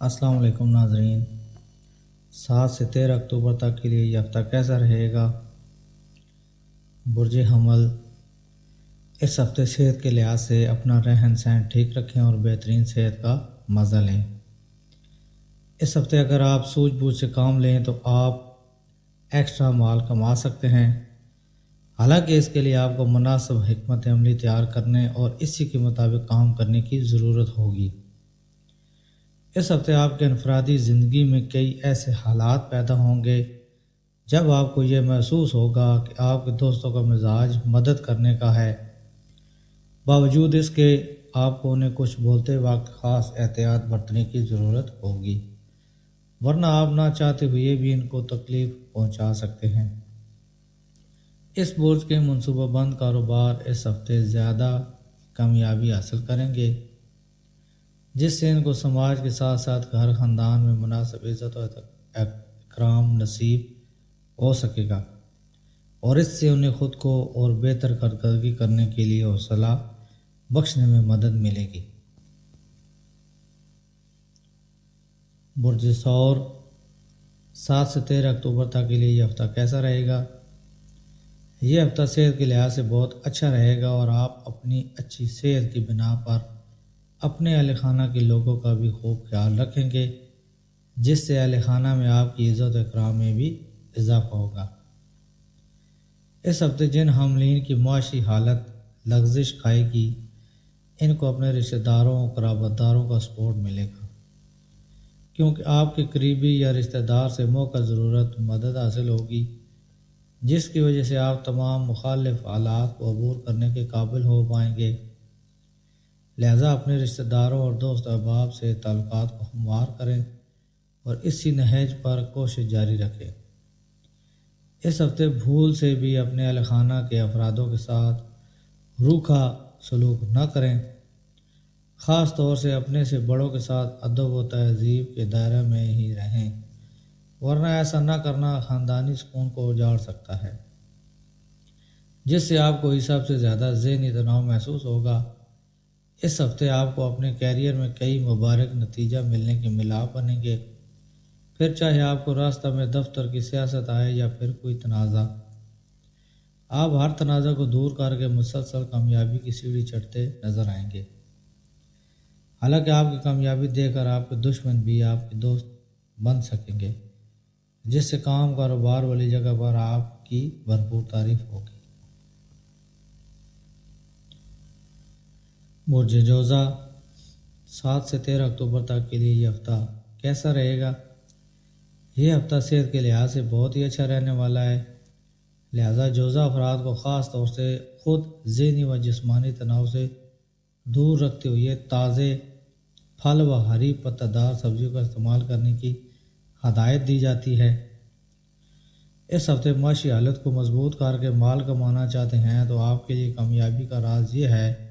السلام علیکم ناظرین۔ 7 سے 13 اکتوبر تک کے لیے یہ ہفتہ کیسا رہے گا؟ برج حمل اس ہفتے صحت کے لحاظ سے اپنا رہن سہن ٹھیک رکھیں اور بہترین صحت کا مزہ لیں۔ اس ہفتے اگر آپ سوجھ بوجھ سے کام لیں تو آپ ایکسٹرا مال کما سکتے ہیں، حالانکہ اس کے لیے آپ کو مناسب حکمت عملی تیار کرنے اور اسی کے مطابق کام کرنے کی ضرورت ہوگی۔ اس ہفتے آپ کے انفرادی زندگی میں کئی ایسے حالات پیدا ہوں گے جب آپ کو یہ محسوس ہوگا کہ آپ کے دوستوں کا مزاج مدد کرنے کا ہے، باوجود اس کے آپ کو انہیں کچھ بولتے وقت خاص احتیاط برتنے کی ضرورت ہوگی، ورنہ آپ نہ چاہتے ہوئے بھی ان کو تکلیف پہنچا سکتے ہیں۔ اس برج کے منصوبہ بند کاروبار اس ہفتے زیادہ کامیابی حاصل کریں گے، جس سے ان کو سماج کے ساتھ ساتھ گھر خاندان میں مناسب عزت و اکرام نصیب ہو سکے گا، اور اس سے انہیں خود کو اور بہتر کارکردگی کرنے کے لیے حوصلہ بخشنے میں مدد ملے گی۔ برج ثور 7 سے 13 اکتوبر تک کے لیے یہ ہفتہ کیسا رہے گا؟ یہ ہفتہ صحت کے لحاظ سے بہت اچھا رہے گا اور آپ اپنی اچھی صحت کی بنا پر اپنے اہل خانہ کے لوگوں کا بھی خوب خیال رکھیں گے، جس سے اہل خانہ میں آپ کی عزت و اکرام میں بھی اضافہ ہوگا۔ اس ہفتے جن حاملین کی معاشی حالت لغزش کھائے گی، ان کو اپنے رشتہ داروں اور قرابت داروں کا سپورٹ ملے گا، کیونکہ آپ کے قریبی یا رشتہ دار سے موقع ضرورت مدد حاصل ہوگی، جس کی وجہ سے آپ تمام مخالف حالات کو عبور کرنے کے قابل ہو پائیں گے۔ لہذا اپنے رشتہ داروں اور دوست احباب سے تعلقات کو ہموار کریں اور اسی نہج پر کوشش جاری رکھیں۔ اس ہفتے بھول سے بھی اپنے اہل خانہ کے افرادوں کے ساتھ روکھا سلوک نہ کریں، خاص طور سے اپنے سے بڑوں کے ساتھ ادب و تہذیب کے دائرے میں ہی رہیں، ورنہ ایسا نہ کرنا خاندانی سکون کو اجاڑ سکتا ہے، جس سے آپ کو اس سب سے زیادہ ذہنی تناؤ محسوس ہوگا۔ اس ہفتے آپ کو اپنے کیریئر میں کئی مبارک نتیجہ ملنے کے ملاپ بنیں گے، پھر چاہے آپ کو راستہ میں دفتر کی سیاست آئے یا پھر کوئی تنازع، آپ ہر تنازع کو دور کر کے مسلسل کامیابی کی سیڑھی چڑھتے نظر آئیں گے۔ حالانکہ آپ کی کامیابی دیکھ کر آپ کے دشمن بھی آپ کے دوست بن سکیں گے، جس سے کام کاروبار والی جگہ پر آپ کی بھرپور تعریف ہوگی۔ برج جوزا 7 سے 13 اکتوبر تک کے لیے یہ ہفتہ کیسا رہے گا؟ یہ ہفتہ صحت کے لحاظ سے بہت ہی اچھا رہنے والا ہے، لہذا جوزا افراد کو خاص طور سے خود ذہنی و جسمانی تناؤ سے دور رکھتے ہوئے تازے پھل و ہری پتہ دار سبزیوں کا استعمال کرنے کی ہدایت دی جاتی ہے۔ اس ہفتے معاشی حالت کو مضبوط کر کے مال کمانا چاہتے ہیں تو آپ کے لیے کامیابی کا راز یہ ہے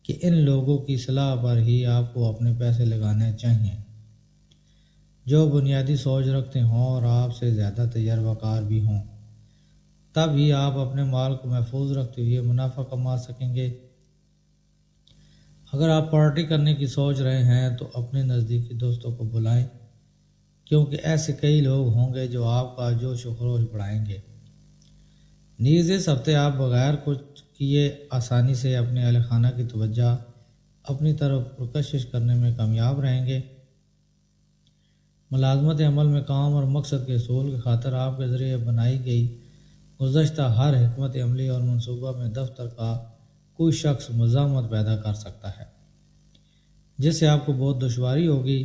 کہ ان لوگوں کی صلاح پر ہی آپ کو اپنے پیسے لگانے چاہیے جو بنیادی سوچ رکھتے ہوں اور آپ سے زیادہ تجربہ کار بھی ہوں، تب ہی آپ اپنے مال کو محفوظ رکھتے ہوئے منافع کما سکیں گے۔ اگر آپ پارٹی کرنے کی سوچ رہے ہیں تو اپنے نزدیکی دوستوں کو بلائیں، کیونکہ ایسے کئی لوگ ہوں گے جو آپ کا جوش و خروش بڑھائیں گے۔ نیز اس ہفتے آپ بغیر کچھ کیے آسانی سے اپنے اہل خانہ کی توجہ اپنی طرف پرکشش کرنے میں کامیاب رہیں گے۔ ملازمت عمل میں کام اور مقصد کے حصول کی خاطر آپ کے ذریعے بنائی گئی گزشتہ ہر حکمت عملی اور منصوبہ میں دفتر کا کوئی شخص مزاحمت پیدا کر سکتا ہے، جس سے آپ کو بہت دشواری ہوگی،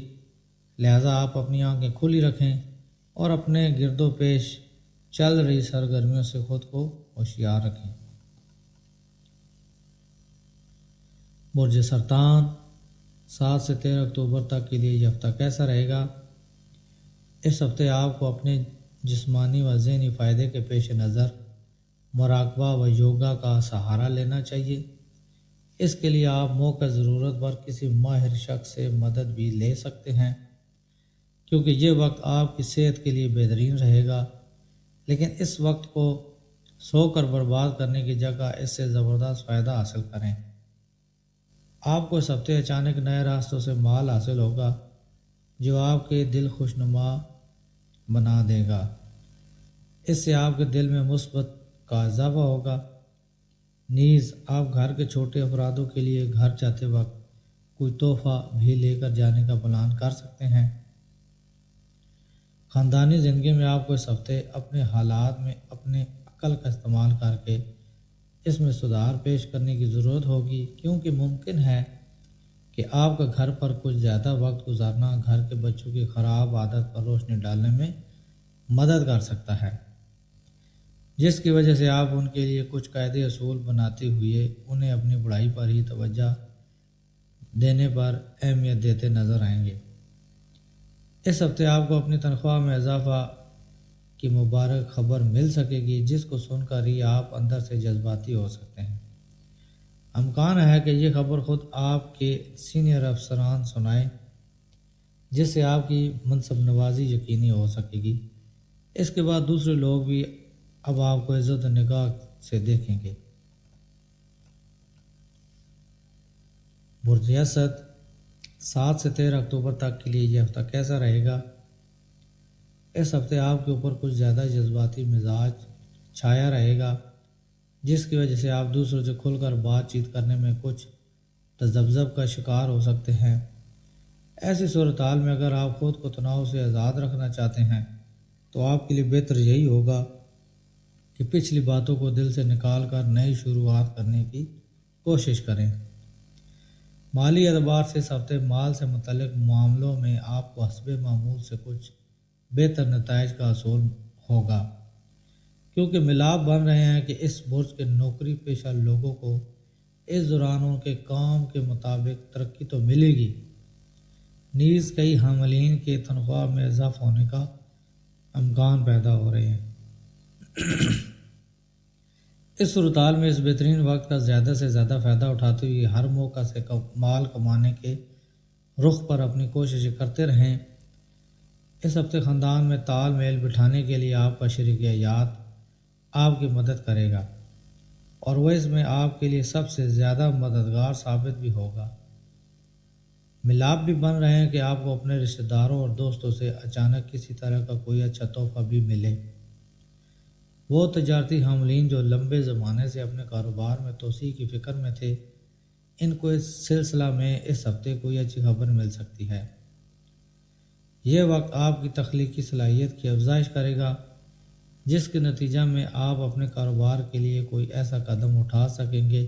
لہذا آپ اپنی آنکھیں کھلی رکھیں اور اپنے گرد و پیش چل رہی سرگرمیوں سے خود کو ہوشیار رکھیں۔ برج سرطان 7 سے 13 اکتوبر تک کے لیے یہ ہفتہ کیسا رہے گا؟ اس ہفتے آپ کو اپنے جسمانی و ذہنی فائدے کے پیش نظر مراقبہ و یوگا کا سہارا لینا چاہیے۔ اس کے لیے آپ موقع ضرورت پر کسی ماہر شخص سے مدد بھی لے سکتے ہیں، کیونکہ یہ وقت آپ کی صحت کے لیے بہترین رہے گا، لیکن اس وقت کو سو کر برباد کرنے کی جگہ اس سے زبردست فائدہ حاصل کریں۔ آپ کو اس ہفتے اچانک نئے راستوں سے مال حاصل ہوگا، جو آپ کے دل خوشنما بنا دے گا۔ اس سے آپ کے دل میں مثبت کا اضافہ ہوگا۔ نیز آپ گھر کے چھوٹے افرادوں کے لیے گھر جاتے وقت کوئی تحفہ بھی لے کر جانے کا پلان کر سکتے ہیں۔ خاندانی زندگی میں آپ کو اس ہفتے اپنے حالات میں اپنے عقل کا استعمال کر کے اس میں سدھار پیش کرنے کی ضرورت ہوگی، کیونکہ ممکن ہے کہ آپ کا گھر پر کچھ زیادہ وقت گزارنا گھر کے بچوں کی خراب عادت پر روشنی ڈالنے میں مدد کر سکتا ہے، جس کی وجہ سے آپ ان کے لیے کچھ قاعدے اصول بناتے ہوئے انہیں اپنی پڑھائی پر ہی توجہ دینے پر اہمیت دیتے نظر آئیں گے۔ اس ہفتے آپ کو اپنی تنخواہ میں اضافہ کی مبارک خبر مل سکے گی، جس کو سن کر ہی آپ اندر سے جذباتی ہو سکتے ہیں۔ امکان ہے کہ یہ خبر خود آپ کے سینئر افسران سنائیں، جس سے آپ کی منصب نوازی یقینی ہو سکے گی۔ اس کے بعد دوسرے لوگ بھی اب آپ کو عزت و نگاہ سے دیکھیں گے۔ برج اسد 7 سے 13 اکتوبر تک کے لیے یہ ہفتہ کیسا رہے گا؟ اس ہفتے آپ کے اوپر کچھ زیادہ جذباتی مزاج چھایا رہے گا، جس کی وجہ سے آپ دوسروں سے کھل کر بات چیت کرنے میں کچھ تذبذب کا شکار ہو سکتے ہیں۔ ایسی صورتحال میں اگر آپ خود کو تناؤ سے آزاد رکھنا چاہتے ہیں تو آپ کے لیے بہتر یہی ہوگا کہ پچھلی باتوں کو دل سے نکال کر نئی شروعات کرنے کی کوشش کریں۔ مالی اعتبار سے اس ہفتے مال سے متعلق معاملوں میں آپ کو حسب معمول سے کچھ بہتر نتائج کا حصول ہوگا، کیونکہ ملاپ بن رہے ہیں کہ اس برج کے نوکری پیشہ لوگوں کو اس دوران ان کے کام کے مطابق ترقی تو ملے گی، نیز کئی حاملین کے تنخواہ میں اضافہ ہونے کا امکان پیدا ہو رہے ہیں۔ اس صورتحال میں اس بہترین وقت کا زیادہ سے زیادہ فائدہ اٹھاتے ہوئے ہر موقع سے مال کمانے کے رخ پر اپنی کوششیں کرتے رہیں۔ اس ہفتے خاندان میں تال میل بٹھانے کے لیے آپ کا شریک حیات آپ کی مدد کرے گا، اور وہ اس میں آپ کے لیے سب سے زیادہ مددگار ثابت بھی ہوگا۔ ملاپ بھی بن رہے ہیں کہ آپ کو اپنے رشتہ داروں اور دوستوں سے اچانک کسی طرح کا کوئی اچھا تحفہ بھی ملے۔ وہ تجارتی حاملین جو لمبے زمانے سے اپنے کاروبار میں توسیع کی فکر میں تھے، ان کو اس سلسلہ میں اس ہفتے کوئی اچھی خبر مل سکتی ہے۔ یہ وقت آپ کی تخلیقی صلاحیت کی افزائش کرے گا، جس کے نتیجہ میں آپ اپنے کاروبار کے لیے کوئی ایسا قدم اٹھا سکیں گے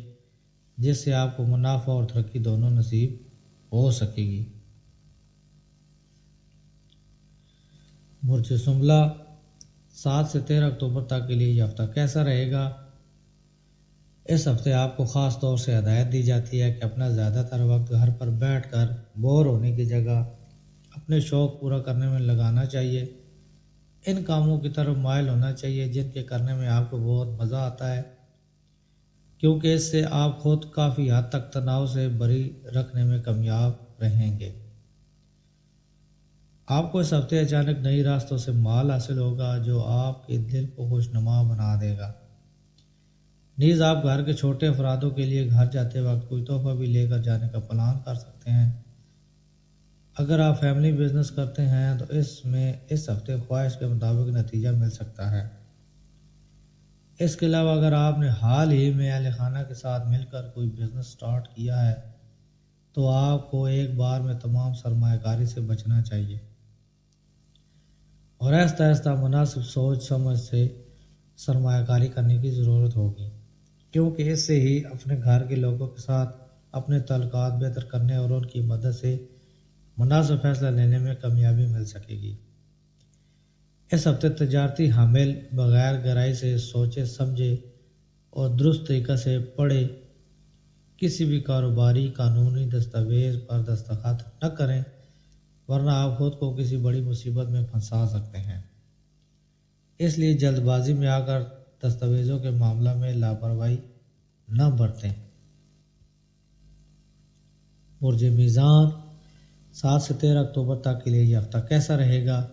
جس سے آپ کو منافع اور ترقی دونوں نصیب ہو سکے گی۔ برج سنبلہ 7 سے 13 اکتوبر تک کے لیے یہ ہفتہ کیسا رہے گا؟ اس ہفتے آپ کو خاص طور سے ہدایت دی جاتی ہے کہ اپنا زیادہ تر وقت گھر پر بیٹھ کر بور ہونے کی جگہ اپنے شوق پورا کرنے میں لگانا چاہیے۔ ان کاموں کی طرف مائل ہونا چاہیے جن کے کرنے میں آپ کو بہت مزہ آتا ہے، کیونکہ اس سے آپ خود کافی حد تک تناؤ سے بری رکھنے میں کامیاب رہیں گے۔ آپ کو اس ہفتے اچانک نئی راستوں سے مال حاصل ہوگا جو آپ کے دل کو خوشنما بنا دے گا۔ نیز آپ گھر کے چھوٹے افرادوں کے لیے گھر جاتے وقت کوئی تحفہ بھی لے کر جانے کا پلان کر سکتے ہیں۔ اگر آپ فیملی بزنس کرتے ہیں تو اس میں اس ہفتے خواہش کے مطابق نتیجہ مل سکتا ہے۔ اس کے علاوہ اگر آپ نے حال ہی میں اہل خانہ کے ساتھ مل کر کوئی بزنس سٹارٹ کیا ہے تو آپ کو ایک بار میں تمام سرمایہ کاری سے بچنا چاہیے اور آہستہ آہستہ مناسب سوچ سمجھ سے سرمایہ کاری کرنے کی ضرورت ہوگی، کیونکہ اس سے ہی اپنے گھر کے لوگوں کے ساتھ اپنے تعلقات بہتر کرنے اور ان کی مدد سے مناسب فیصلہ لینے میں کامیابی مل سکے گی۔ اس ہفتے تجارتی حامل بغیر گہرائی سے سوچے سمجھے اور درست طریقہ سے پڑھے کسی بھی کاروباری قانونی دستاویز پر دستخط نہ کریں، ورنہ آپ خود کو کسی بڑی مصیبت میں پھنسا سکتے ہیں۔ اس لیے جلد بازی میں آ کر دستاویزوں کے معاملہ میں لاپرواہی نہ برتیں۔ برج میزان 7 سے 13 اکتوبر تک کے لیے یہ ہفتہ کیسا رہے گا؟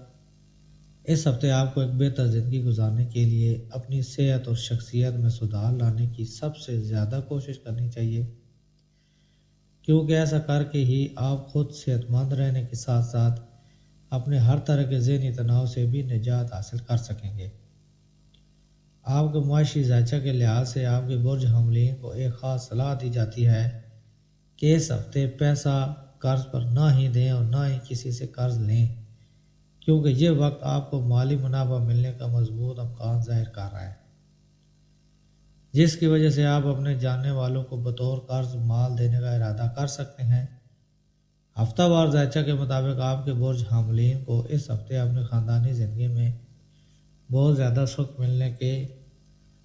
اس ہفتے آپ کو ایک بہتر زندگی گزارنے کے لیے اپنی صحت اور شخصیت میں سدھار لانے کی سب سے زیادہ کوشش کرنی چاہیے، کیونکہ ایسا کر کے ہی آپ خود صحت مند رہنے کے ساتھ ساتھ اپنے ہر طرح کے ذہنی تناؤ سے بھی نجات حاصل کر سکیں گے۔ آپ کے معاشی ذائچہ کے لحاظ سے آپ کے برج حاملین کو ایک خاص صلاح دی جاتی ہے کہ اس ہفتے پیسہ قرض پر نہ ہی دیں اور نہ ہی کسی سے قرض لیں، کیونکہ یہ وقت آپ کو مالی منافع ملنے کا مضبوط امکان ظاہر کر رہا ہے، جس کی وجہ سے آپ اپنے جاننے والوں کو بطور قرض مال دینے کا ارادہ کر سکتے ہیں۔ ہفتہ وار ذائچہ کے مطابق آپ کے برج حاملین کو اس ہفتے اپنی خاندانی زندگی میں بہت زیادہ سکھ ملنے کے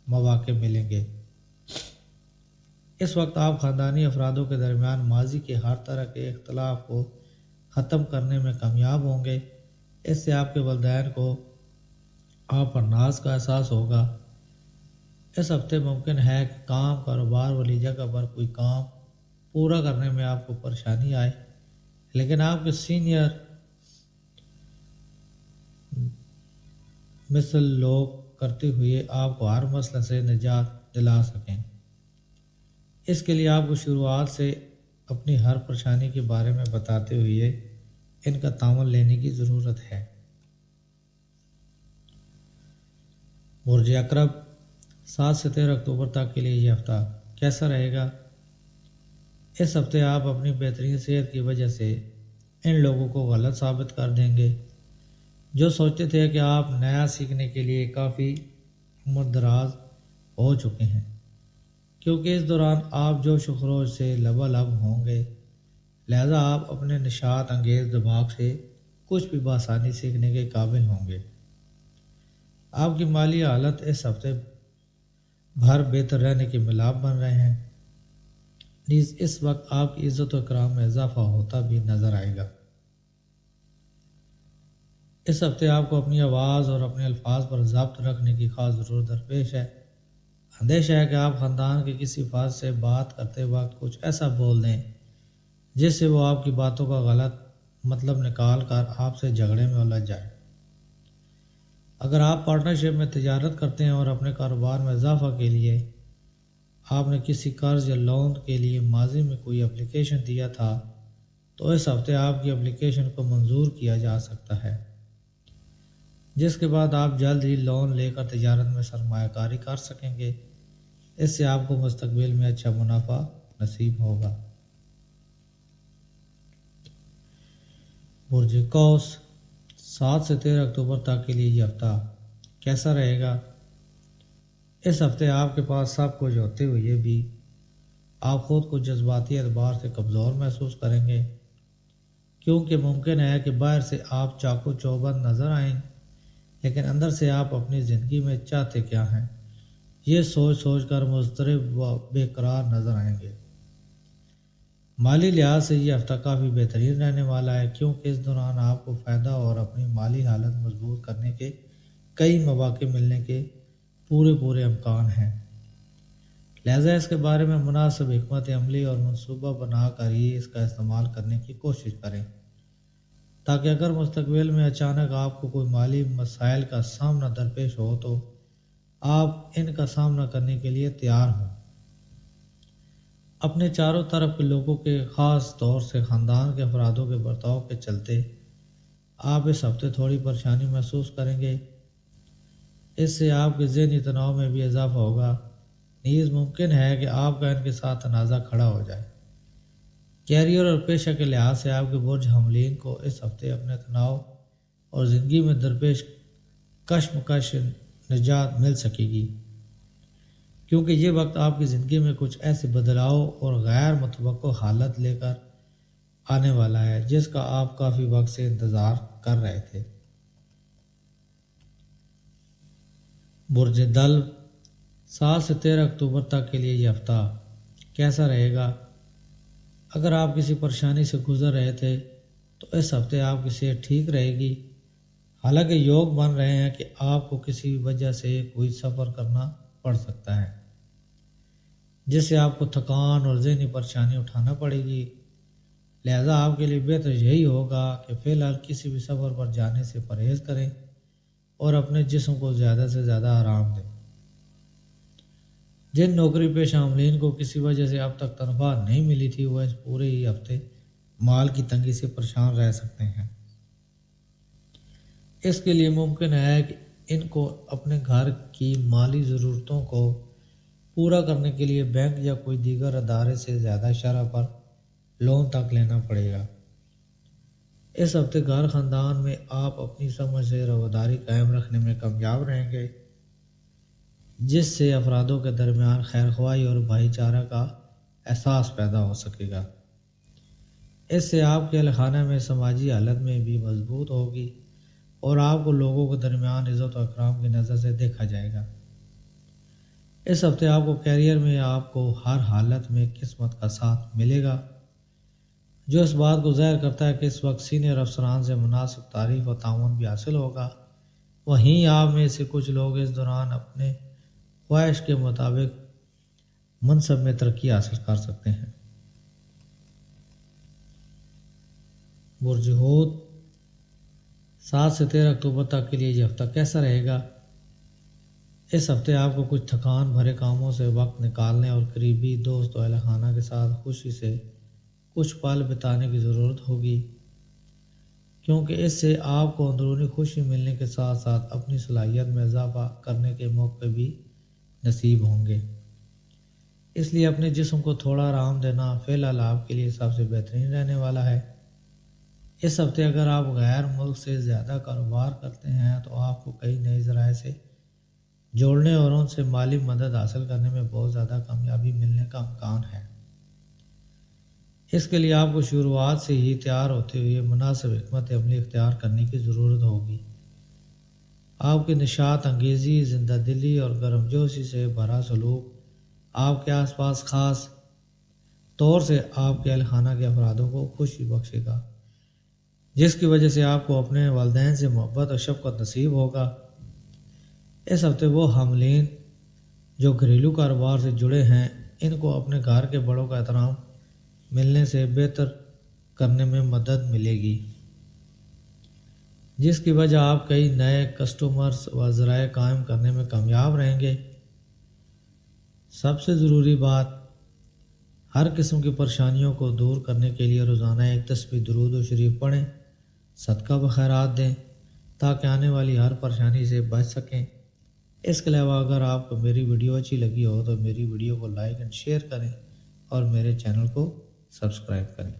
مواقع ملیں گے۔ اس وقت آپ خاندانی افرادوں کے درمیان ماضی کے ہر طرح کے اختلاف کو ختم کرنے میں کامیاب ہوں گے۔ اس سے آپ کے والدین کو آپ پر ناز کا احساس ہوگا۔ اس ہفتے ممکن ہے کہ کام، کاروبار والی جگہ پر کوئی کام پورا کرنے میں آپ کو پریشانی آئے، لیکن آپ کے سینئر مثل لوگ کرتے ہوئے آپ کو ہر مسئلہ سے نجات دلا سکیں۔ اس کے لیے آپ کو شروعات سے اپنی ہر پریشانی کے بارے میں بتاتے ہوئے ان کا تعاون لینے کی ضرورت ہے۔ برج عقرب 7 سے 13 اکتوبر تک کے لیے یہ ہفتہ کیسا رہے گا؟ اس ہفتے آپ اپنی بہترین صحت کی وجہ سے ان لوگوں کو غلط ثابت کر دیں گے جو سوچتے تھے کہ آپ نیا سیکھنے کے لیے کافی عمر دراز ہو چکے ہیں، کیونکہ اس دوران آپ جوش و خروش سے لبالب ہوں گے، لہذا آپ اپنے نشاط انگیز دماغ سے کچھ بھی بآسانی سیکھنے کے قابل ہوں گے۔ آپ کی مالی حالت اس ہفتے بھر بہتر رہنے کے ملاب بن رہے ہیں، نیز اس وقت آپ کی عزت و اکرام میں اضافہ ہوتا بھی نظر آئے گا۔ اس ہفتے آپ کو اپنی آواز اور اپنے الفاظ پر ضبط رکھنے کی خاص ضرورت درپیش ہے۔ اندیشہ ہے کہ آپ خاندان کے کسی فرد سے بات کرتے وقت کچھ ایسا بول دیں جس سے وہ آپ کی باتوں کا غلط مطلب نکال کر آپ سے جھگڑے میں الجھ جائے۔ اگر آپ پارٹنرشپ میں تجارت کرتے ہیں اور اپنے کاروبار میں اضافہ کے لیے آپ نے کسی قرض یا لون کے لیے ماضی میں کوئی اپلیکیشن دیا تھا تو اس ہفتے آپ کی اپلیکیشن کو منظور کیا جا سکتا ہے، جس کے بعد آپ جلد ہی لون لے کر تجارت میں سرمایہ کاری کر سکیں گے۔ اس سے آپ کو مستقبل میں اچھا منافع نصیب ہوگا۔ برج قوس 7 سے 13 اکتوبر تک کے لیے یہ ہفتہ کیسا رہے گا؟ اس ہفتے آپ کے پاس سب کچھ ہوتے ہوئے بھی آپ خود کو جذباتی اعتبار سے کمزور محسوس کریں گے، کیونکہ ممکن ہے کہ باہر سے آپ چاقو چوبند نظر آئیں لیکن اندر سے آپ اپنی زندگی میں چاہتے کیا ہیں یہ سوچ سوچ کر مضطرب و بے قرار نظر آئیں گے۔ مالی لحاظ سے یہ ہفتہ کافی بہترین رہنے والا ہے، کیونکہ اس دوران آپ کو فائدہ اور اپنی مالی حالت مضبوط کرنے کے کئی مواقع ملنے کے پورے امکان ہیں، لہذا اس کے بارے میں مناسب حکمت عملی اور منصوبہ بنا کر ہی اس کا استعمال کرنے کی کوشش کریں، تاکہ اگر مستقبل میں اچانک آپ کو کوئی مالی مسائل کا سامنا درپیش ہو تو آپ ان کا سامنا کرنے کے لیے تیار ہوں۔ اپنے چاروں طرف کے لوگوں کے خاص طور سے خاندان کے افرادوں کے برتاؤ کے چلتے آپ اس ہفتے تھوڑی پریشانی محسوس کریں گے، اس سے آپ کے ذہنی تناؤ میں بھی اضافہ ہوگا، نیز ممکن ہے کہ آپ کا ان کے ساتھ تنازع کھڑا ہو جائے۔ کیریئر اور پیشہ کے لحاظ سے آپ کے برج حاملین کو اس ہفتے اپنے تناؤ اور زندگی میں درپیش کشمکش نجات مل سکے گی، کیونکہ یہ وقت آپ کی زندگی میں کچھ ایسے بدلاؤ اور غیر متوقع حالت لے کر آنے والا ہے جس کا آپ کافی وقت سے انتظار کر رہے تھے۔ برج دلو 7 سے 13 اکتوبر تک کے لیے یہ ہفتہ کیسا رہے گا؟ اگر آپ کسی پریشانی سے گزر رہے تھے تو اس ہفتے آپ کی صحت ٹھیک رہے گی، حالانکہ یوگ بن رہے ہیں کہ آپ کو کسی وجہ سے کوئی سفر کرنا پڑ سکتا ہے جس سے آپ کو تھکان اور ذہنی پریشانی اٹھانا پڑے گی، لہذا آپ کے لیے بہتر یہی ہوگا کہ فی الحال کسی بھی سفر پر جانے سے پرہیز کریں اور اپنے جسم کو زیادہ سے زیادہ آرام دیں۔ جن نوکری پیشہ عاملین کو کسی وجہ سے اب تک تنخواہ نہیں ملی تھی وہ اس پورے ہی ہفتے مال کی تنگی سے پریشان رہ سکتے ہیں۔ اس کے لیے ممکن ہے کہ ان کو اپنے گھر کی مالی ضرورتوں کو پورا کرنے کے لیے بینک یا کوئی دیگر ادارے سے زیادہ شرح پر لون تک لینا پڑے گا۔ اس ہفتے گھر خاندان میں آپ اپنی سمجھ سے رواداری قائم رکھنے میں کامیاب رہیں گے، جس سے افرادوں کے درمیان خیرخواہی اور بھائی چارہ کا احساس پیدا ہو سکے گا۔ اس سے آپ کے اہل خانہ میں سماجی حالت میں بھی مضبوط ہوگی اور آپ کو لوگوں کے درمیان عزت و اکرام کی نظر سے دیکھا جائے گا۔ اس ہفتے آپ کو کیریئر میں آپ کو ہر حالت میں قسمت کا ساتھ ملے گا، جو اس بات کو ظاہر کرتا ہے کہ اس وقت سینئر افسران سے مناسب تعریف و تعاون بھی حاصل ہوگا۔ وہیں آپ میں سے کچھ لوگ اس دوران اپنے خواہش کے مطابق منصب میں ترقی حاصل کر سکتے ہیں۔ برج حوت 7 سے 13 اکتوبر تک کے لیے یہ ہفتہ کیسا رہے گا؟ اس ہفتے آپ کو کچھ تھکان بھرے کاموں سے وقت نکالنے اور قریبی دوست و اہل خانہ کے ساتھ خوشی سے کچھ پل بتانے کی ضرورت ہوگی، کیونکہ اس سے آپ کو اندرونی خوشی ملنے کے ساتھ ساتھ اپنی صلاحیت میں اضافہ کرنے کے موقع بھی نصیب ہوں گے۔ اس لیے اپنے جسم کو تھوڑا آرام دینا فی الحال آپ کے لیے سب سے بہترین رہنے والا ہے۔ اس ہفتے اگر آپ غیر ملک سے زیادہ کاروبار کرتے ہیں تو آپ کو کئی نئے ذرائع سے جوڑنے اور ان سے مالی مدد حاصل کرنے میں بہت زیادہ کامیابی ملنے کا امکان ہے۔ اس کے لیے آپ کو شروعات سے ہی تیار ہوتے ہوئے مناسب حکمت عملی اختیار کرنے کی ضرورت ہوگی۔ آپ کی نشاط انگیزی، زندہ دلی اور گرمجوشی سے بھرا سلوک آپ کے آس پاس خاص طور سے آپ کے اہل خانہ کے افرادوں کو خوشی بخشے گا، جس کی وجہ سے آپ کو اپنے والدین سے محبت اور شفقت نصیب ہوگا۔ اس ہفتے وہ حاملین جو گھریلو کاروبار سے جڑے ہیں، ان کو اپنے گھر کے بڑوں کا احترام ملنے سے بہتر کرنے میں مدد ملے گی، جس کی وجہ آپ کئی نئے کسٹمرز و ذرائع قائم کرنے میں کامیاب رہیں گے۔ سب سے ضروری بات، ہر قسم کی پریشانیوں کو دور کرنے کے لیے روزانہ ایک تسبیح درود و شریف پڑھیں، صدقہ بخیرات دیں تاکہ آنے والی ہر پریشانی سے بچ سکیں۔ اس کے علاوہ اگر آپ کو میری ویڈیو اچھی لگی ہو تو میری ویڈیو کو لائک اینڈ شیئر کریں اور میرے چینل کو سبسکرائب کریں۔